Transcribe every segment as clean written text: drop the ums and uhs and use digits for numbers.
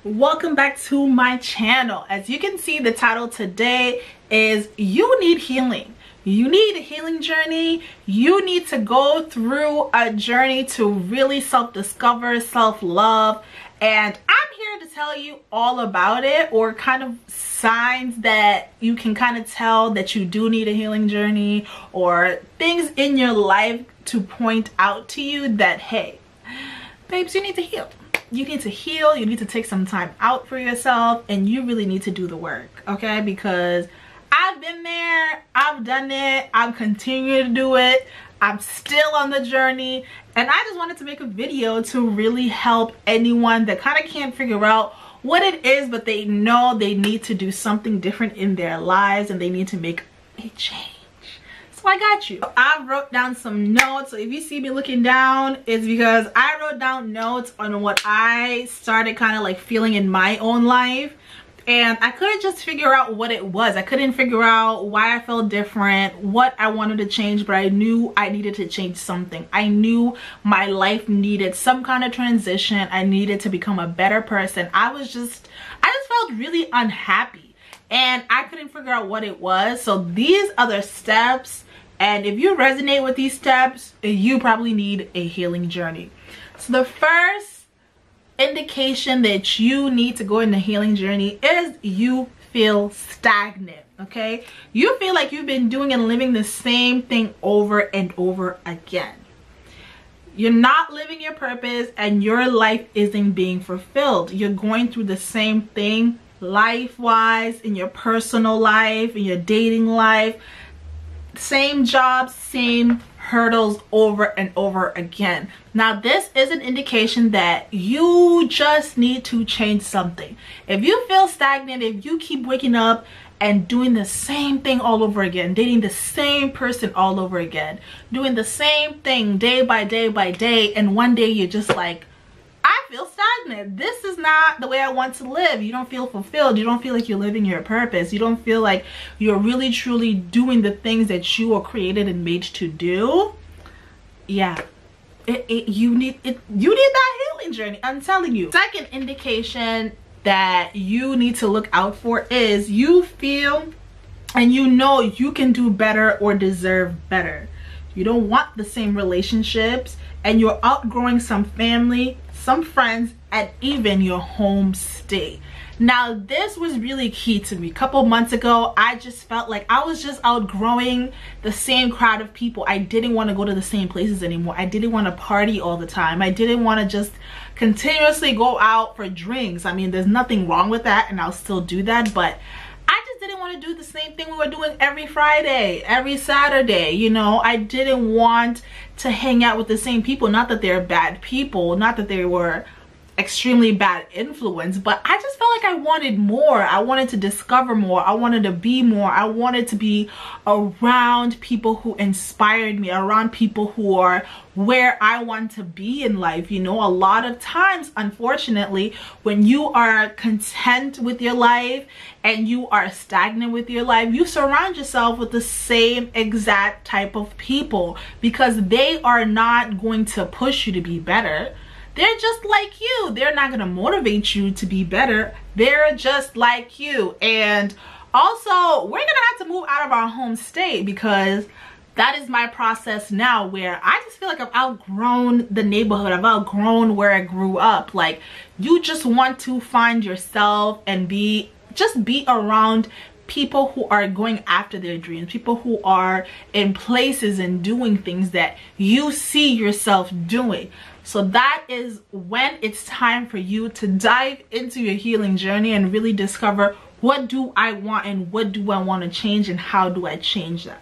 Welcome back to my channel. As you can see, the title today is You Need Healing. You need a healing journey. You need to go through a journey to really self-discover, self-love, and I'm here to tell you all about it, or kind of signs that you can kind of tell that you do need a healing journey, or things in your life to point out to you that, hey, babes, you need to heal. You need to heal. You need to take some time out for yourself, and you really need to do the work, okay? Because I've been there, I've done it, I'm continuing to do it, I'm still on the journey, and I just wanted to make a video to really help anyone that kind of can't figure out what it is, but they know they need to do something different in their lives and they need to make a change. So I got you. I wrote down some notes. So if you see me looking down, it's because I wrote down notes on what I started kind of like feeling in my own life, and I couldn't just figure out what it was. I couldn't figure out why I felt different, what I wanted to change, but I knew I needed to change something. I knew my life needed some kind of transition. I needed to become a better person. I just felt really unhappy, and I couldn't figure out what it was. So these other steps, and if you resonate with these steps, you probably need a healing journey. So the first indication that you need to go in the healing journey is you feel stagnant, okay? You feel like you've been doing and living the same thing over and over again. You're not living your purpose, and your life isn't being fulfilled. You're going through the same thing life-wise, in your personal life, in your dating life. Same jobs, same hurdles over and over again. Now this is an indication that you just need to change something. If you feel stagnant, if you keep waking up and doing the same thing all over again, dating the same person all over again, doing the same thing day by day by day, and one day you're just like, I feel stagnant. This is not the way I want to live. You don't feel fulfilled. You don't feel like you're living your purpose. You don't feel like you're really truly doing the things that you were created and made to do. Yeah, you need that healing journey. I'm telling you. Second indication that you need to look out for is you feel and you know you can do better or deserve better. You don't want the same relationships, and you're outgrowing some family, some friends, and even your home state. Now this was really key to me. A couple months ago, I just felt like I was just outgrowing the same crowd of people. I didn't want to go to the same places anymore. I didn't want to party all the time. I didn't want to just continuously go out for drinks. I mean, there's nothing wrong with that, and I'll still do that, but I just didn't want to do the same thing we were doing every Friday, every Saturday. You know, I didn't want to hang out with the same people. Not that they're bad people, not that they were extremely bad influence, but I just felt like I wanted more. I wanted to discover more. I wanted to be more. I wanted to be around people who inspired me, around people who are where I want to be in life. You know, a lot of times, unfortunately, when you are content with your life and you are stagnant with your life, you surround yourself with the same exact type of people, because they are not going to push you to be better. They're just like you. They're not going to motivate you to be better. They're just like you. And also, we're going to have to move out of our home state, because that is my process now, where I just feel like I've outgrown the neighborhood. I've outgrown where I grew up. Like, you just want to find yourself and just be around people who are going after their dreams, people who are in places and doing things that you see yourself doing. So that is when it's time for you to dive into your healing journey and really discover, what do I want and what do I want to change, and how do I change that?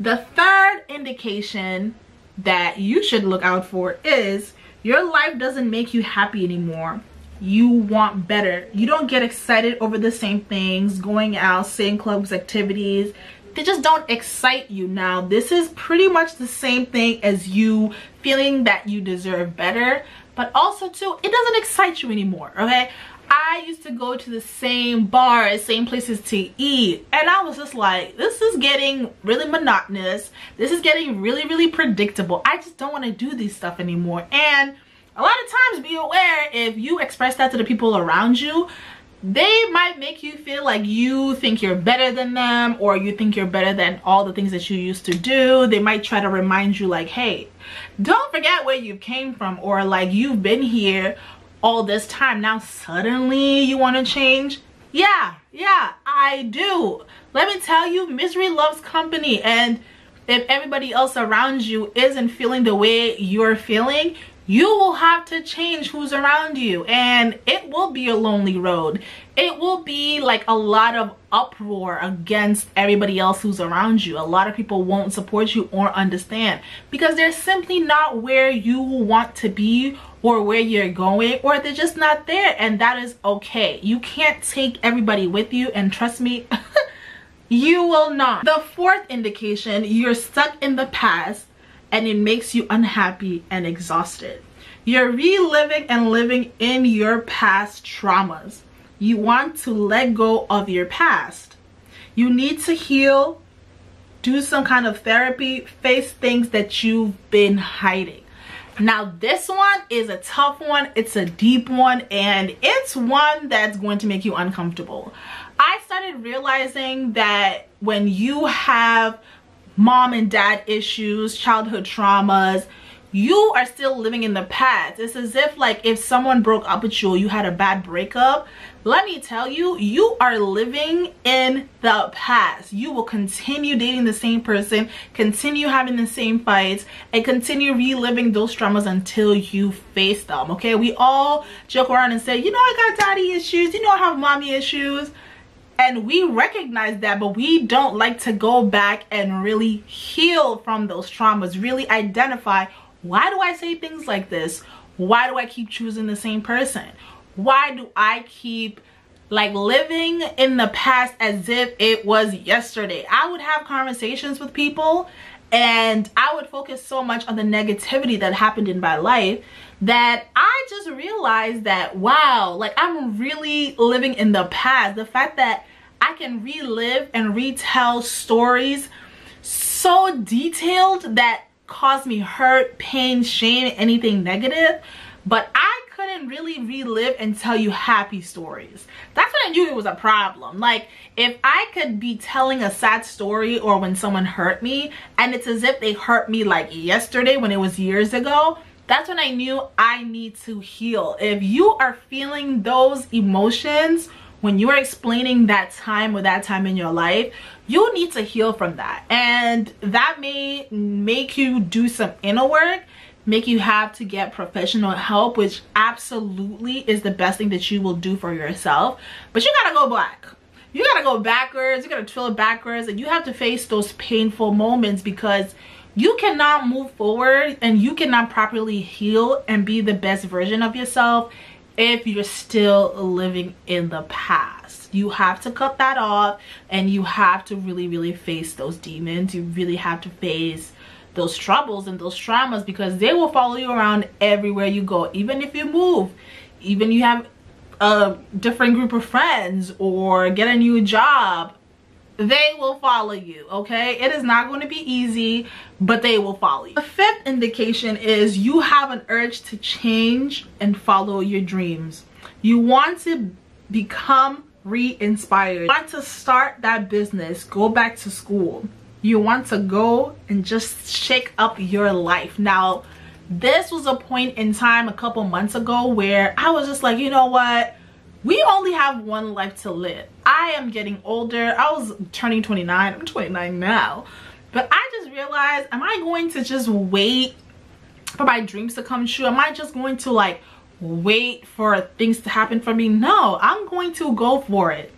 The third indication that you should look out for is your life doesn't make you happy anymore. You want better. You don't get excited over the same things, going out, same clubs, activities. They just don't excite you now. This is pretty much the same thing as you feeling that you deserve better, but also too, it doesn't excite you anymore, okay? I used to go to the same bars, same places to eat, and I was just like, this is getting really monotonous. This is getting really, really predictable. I just don't want to do this stuff anymore. And a lot of times, be aware, if you express that to the people around you, they might make you feel like you think you're better than them, or you think you're better than all the things that you used to do. They might try to remind you like, hey, don't forget where you came from, or like, you've been here all this time, now suddenly you want to change. Yeah, I do. Let me tell you, misery loves company, and if everybody else around you isn't feeling the way you're feeling, you will have to change who's around you, and it will be a lonely road. It will be like a lot of uproar against everybody else who's around you. A lot of people won't support you or understand because they're simply not where you want to be or where you're going, or they're just not there, and that is okay. You can't take everybody with you, and trust me, you will not. The fourth indication, you're stuck in the past and it makes you unhappy and exhausted. You're reliving and living in your past traumas. You want to let go of your past. You need to heal, do some kind of therapy, face things that you've been hiding. Now this one is a tough one, it's a deep one, and it's one that's going to make you uncomfortable. I started realizing that when you have mom and dad issues, childhood traumas, you are still living in the past. It's as if like if someone broke up with you or you had a bad breakup, let me tell you, you are living in the past. You will continue dating the same person, continue having the same fights, and continue reliving those traumas until you face them, okay? We all joke around and say, you know, I got daddy issues, you know, I have mommy issues. And we recognize that, but we don't like to go back and really heal from those traumas, really identify, why do I say things like this? Why do I keep choosing the same person? Why do I keep like living in the past as if it was yesterday? I would have conversations with people and I would focus so much on the negativity that happened in my life that I just realized that, wow, like I'm really living in the past. The fact that I can relive and retell stories so detailed that caused me hurt, pain, shame, anything negative, but I couldn't really relive and tell you happy stories. That's when I knew it was a problem. Like if I could be telling a sad story or when someone hurt me and it's as if they hurt me like yesterday when it was years ago, that's when I knew I need to heal. If you are feeling those emotions when you are explaining that time or that time in your life, you need to heal from that. And that may make you do some inner work, make you have to get professional help, which absolutely is the best thing that you will do for yourself. But you gotta go back. You gotta go backwards, you gotta trail backwards, and you have to face those painful moments because you cannot move forward and you cannot properly heal and be the best version of yourself if you're still living in the past. You have to cut that off and you have to really face those demons. You really have to face those troubles and those traumas because they will follow you around everywhere you go. Even if you move, even you have a different group of friends or get a new job, they will follow you, okay? It is not going to be easy, but they will follow you. The fifth indication is you have an urge to change and follow your dreams. You want to become re-inspired. You want to start that business, go back to school. You want to go and just shake up your life. Now, this was a point in time a couple months ago where I was just like, you know what? We only have one life to live. I am getting older. I was turning 29. I'm 29 now. But I just realized, am I going to just wait for my dreams to come true? Am I just going to like wait for things to happen for me? No, I'm going to go for it.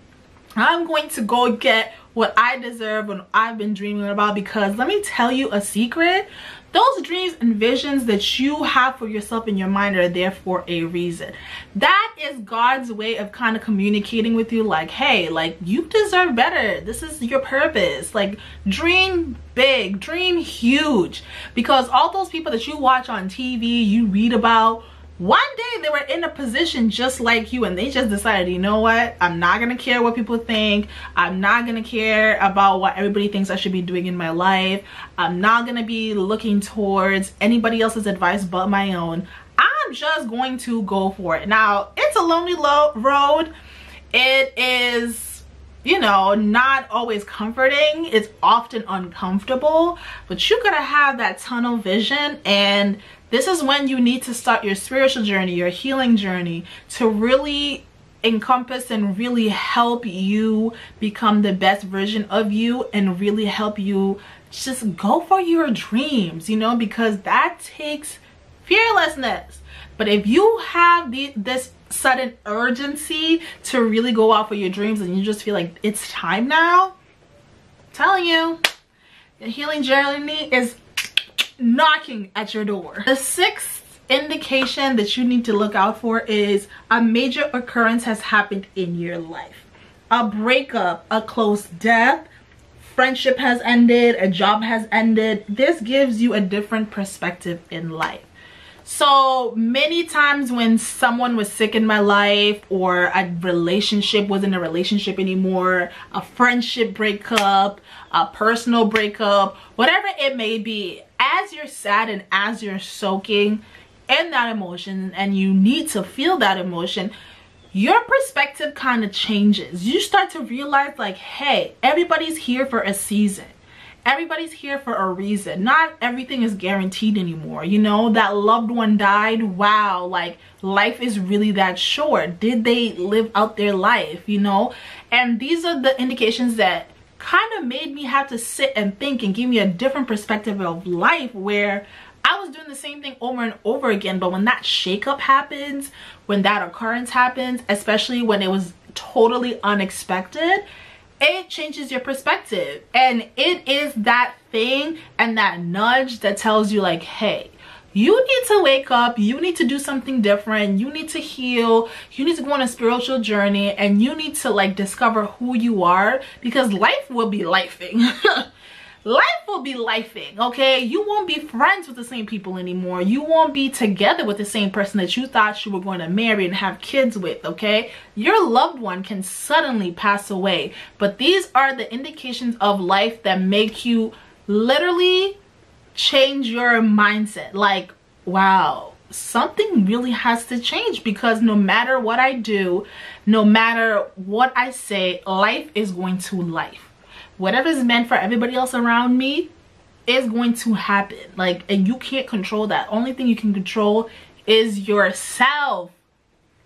I'm going to go get what I deserve and I've been dreaming about, because let me tell you a secret. Those dreams and visions that you have for yourself in your mind are there for a reason. That is God's way of kind of communicating with you, like, hey, like, you deserve better. This is your purpose. Like, dream big, dream huge, because all those people that you watch on TV, you read about, one day they were in a position just like you and they just decided, you know what, I'm not gonna care what people think. I'm not gonna care about what everybody thinks I should be doing in my life. I'm not gonna be looking towards anybody else's advice but my own. I'm I'm just going to go for it. Now, it's a lonely road. It is, you know, not always comforting. It's often uncomfortable, but you gotta have that tunnel vision, and this is when you need to start your spiritual journey, your healing journey, to really encompass and really help you become the best version of you, and really help you just go for your dreams, you know, because that takes fearlessness. But if you have this sudden urgency to really go out for your dreams, and you just feel like it's time now, I'm telling you, the healing journey is knocking at your door. The sixth indication that you need to look out for is a major occurrence has happened in your life. A breakup, a close death, friendship has ended, a job has ended. This gives you a different perspective in life. So many times when someone was sick in my life, or a relationship wasn't a relationship anymore, a friendship breakup, a personal breakup, whatever it may be, as you're sad and as you're soaking in that emotion, and you need to feel that emotion, your perspective kind of changes. You start to realize, like, hey, everybody's here for a season. Everybody's here for a reason. Not everything is guaranteed anymore. You know, that loved one died. Wow, like, life is really that short. Did they live out their life, you know? And these are the indications that kind of made me have to sit and think and give me a different perspective of life, where I was doing the same thing over and over again. But when that shakeup happens, when that occurrence happens, especially when it was totally unexpected, it changes your perspective. And it is that thing and that nudge that tells you, like, hey, you need to wake up, you need to do something different, you need to heal, you need to go on a spiritual journey, and you need to, like, discover who you are, because life will be lifing. Life will be lifing, okay? You won't be friends with the same people anymore. You won't be together with the same person that you thought you were going to marry and have kids with, okay? Your loved one can suddenly pass away. But these are the indications of life that make you literally change your mindset. Like, wow, something really has to change, because no matter what I do, no matter what I say, life is going to life. Whatever is meant for everybody else around me is going to happen. Like, and you can't control that. Only thing you can control is yourself,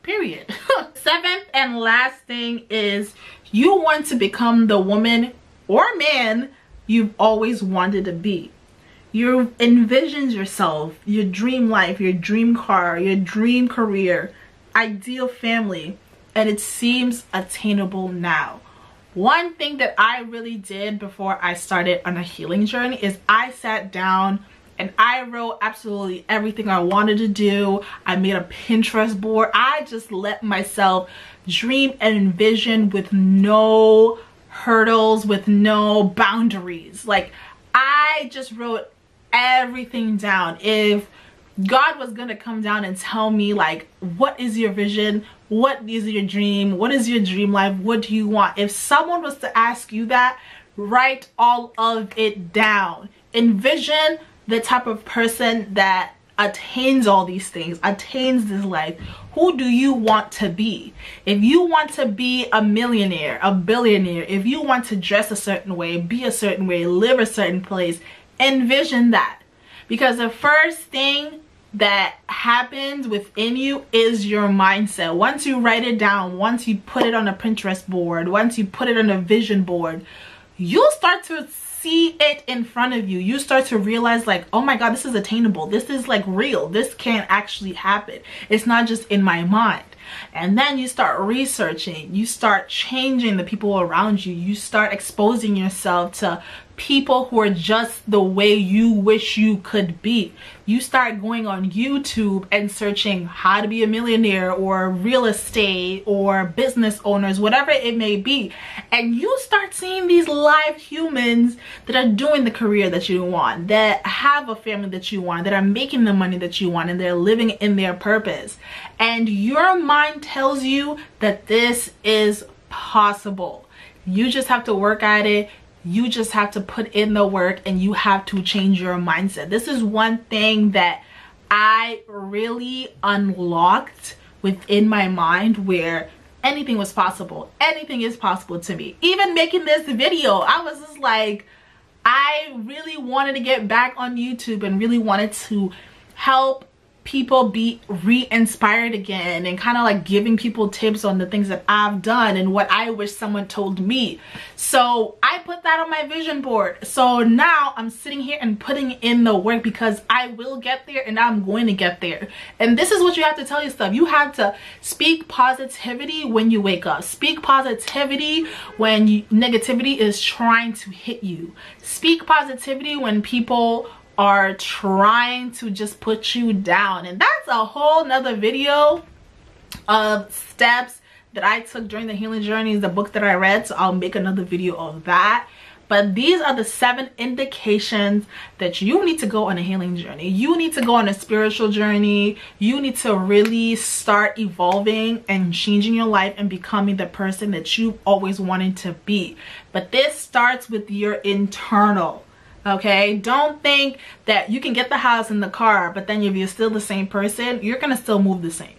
period. Seventh and last thing is, you want to become the woman or man you've always wanted to be. You envisioned yourself, your dream life, your dream car, your dream career, ideal family, and it seems attainable now. One thing that I really did before I started on a healing journey is I sat down and I wrote absolutely everything I wanted to do. I made a Pinterest board. I just let myself dream and envision with no hurdles, with no boundaries. Like, I just wrote everything down. If God was gonna come down and tell me, like, what is your vision, what is your dream, what is your dream life, what do you want? If someone was to ask you that, write all of it down. Envision the type of person that attains all these things, attains this life. Who do you want to be? If you want to be a millionaire, a billionaire, if you want to dress a certain way, be a certain way, live a certain place, envision that. Because the first thing that happens within you is your mindset. Once you write it down, once you put it on a Pinterest board, once you put it on a vision board, you'll start to see it in front of you. You start to realize, like, oh my God, this is attainable. This is, like, real. This can actually happen. It's not just in my mind. And then you start researching, you start changing the people around you, you start exposing yourself to people who are just the way you wish you could be. You start going on YouTube and searching how to be a millionaire, or real estate, or business owners, whatever it may be, and you start seeing these live humans that are doing the career that you want, that have a family that you want, that are making the money that you want, and they're living in their purpose. And your mind tells you that this is possible. You just have to work at it. You just have to put in the work, and you have to change your mindset. This is one thing that I really unlocked within my mind where anything was possible. Anything is possible to me. Even making this video, I was just like, I really wanted to get back on YouTube and really wanted to help people be re-inspired again, and kind of like giving people tips on the things that I've done and what I wish someone told me. So I put that on my vision board. So now I'm sitting here and putting in the work, because I will get there and I'm going to get there. And this is what you have to tell yourself. You have to speak positivity when you wake up. Speak positivity when negativity is trying to hit you. Speak positivity when people are trying to just put you down. And that's a whole nother video of steps that I took during the healing journey, the book that I read, so I'll make another video of that. But these are the 7 indications that you need to go on a healing journey. You need to go on a spiritual journey. You need to really start evolving and changing your life and becoming the person that you've always wanted to be. But this starts with your internal. Okay, don't think that you can get the house and the car, but then if you're still the same person, you're gonna still move the same.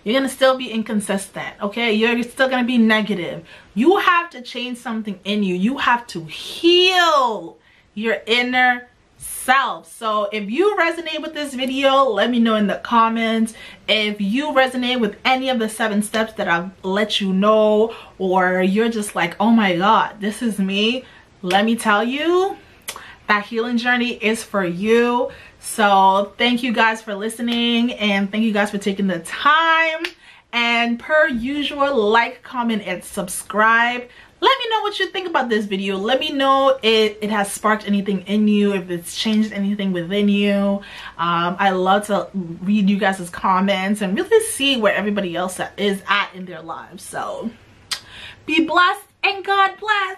You're gonna still be inconsistent. Okay, you're still gonna be negative. You have to change something in you. You have to heal your inner self. So if you resonate with this video, let me know in the comments. If you resonate with any of the 7 steps that I've let you know, or you're just like, oh my god, this is me, let me tell you, that healing journey is for you. So thank you guys for listening, and thank you guys for taking the time. And per usual, like, comment, and subscribe. Let me know what you think about this video. Let me know if it has sparked anything in you, if it's changed anything within you. I love to read you guys' comments and really see where everybody else is at in their lives. So be blessed and God bless.